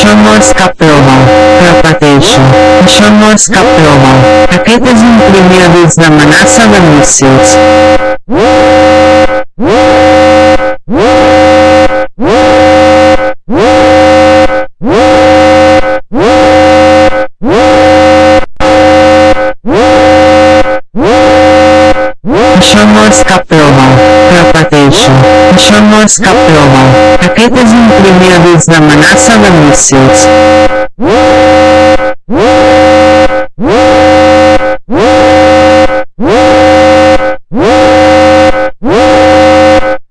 Mosca Promo, Propagation, Mosca Promo, raquetas impermeáveis da Manassa de mísseis. Mosca Promo, Propagation, Mosca Promo, raquetas impermeáveis da Manassa de mísseis.